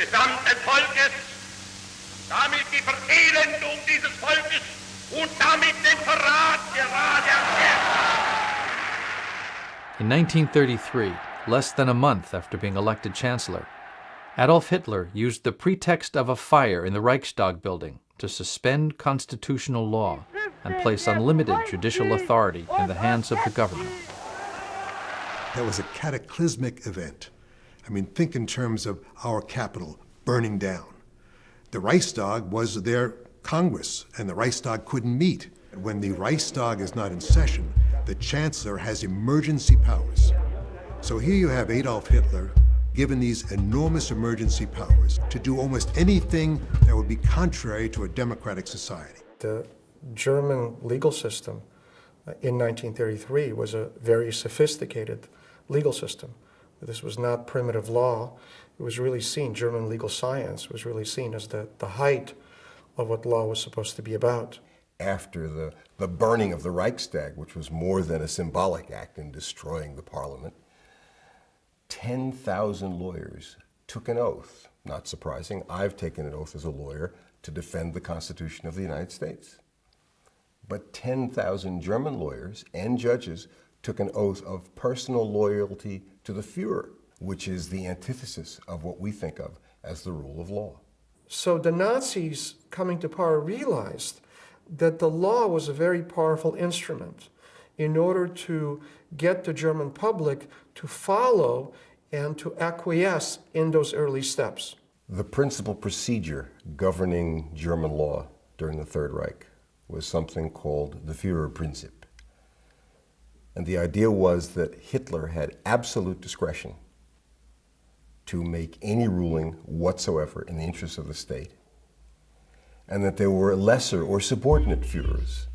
gesamten Volkes, damit die Verelendung dieses Volkes und damit den Verrat gerade am Ende. In 1933, less than a month after being elected chancellor, Adolf Hitler used the pretext of a fire in the Reichstag building to suspend constitutional law and place unlimited judicial authority in the hands of the government. That was a cataclysmic event. I mean, think in terms of our capital burning down. The Reichstag was their Congress, and the Reichstag couldn't meet. When the Reichstag is not in session, the chancellor has emergency powers. So here you have Adolf Hitler given these enormous emergency powers to do almost anything that would be contrary to a democratic society. The German legal system in 1933 was a very sophisticated legal system. This was not primitive law. It was really seen, German legal science was really seen as the height of what law was supposed to be about. After the burning of the Reichstag, which was more than a symbolic act in destroying the parliament, 10,000 lawyers took an oath. Not surprising, I've taken an oath as a lawyer to defend the Constitution of the United States. But 10,000 German lawyers and judges took an oath of personal loyalty to the Führer, which is the antithesis of what we think of as the rule of law. So the Nazis coming to power realized that the law was a very powerful instrument in order to get the German public to follow and to acquiesce in those early steps. The principal procedure governing German law during the Third Reich was something called the Führerprinzip. And the idea was that Hitler had absolute discretion to make any ruling whatsoever in the interests of the state, and that there were lesser or subordinate Führers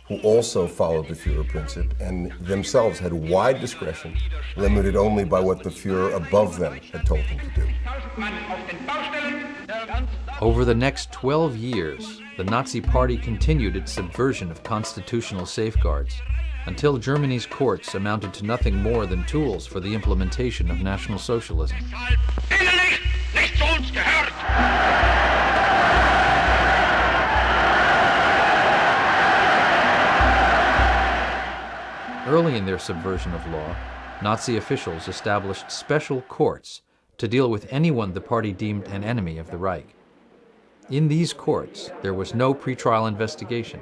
who also followed the Führerprinzip and themselves had wide discretion, limited only by what the Führer above them had told them to do. Over the next 12 years, the Nazi Party continued its subversion of constitutional safeguards until Germany's courts amounted to nothing more than tools for the implementation of National Socialism. Early in their subversion of law, Nazi officials established special courts to deal with anyone the party deemed an enemy of the Reich. In these courts, there was no pretrial investigation.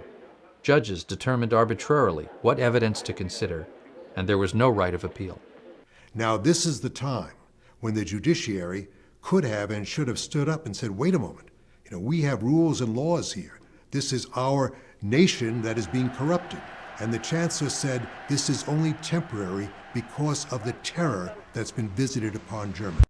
Judges determined arbitrarily what evidence to consider, and there was no right of appeal. Now this is the time when the judiciary could have and should have stood up and said, wait a moment, we have rules and laws here. This is our nation that is being corrupted. And the chancellor said, this is only temporary because of the terror that's been visited upon Germany.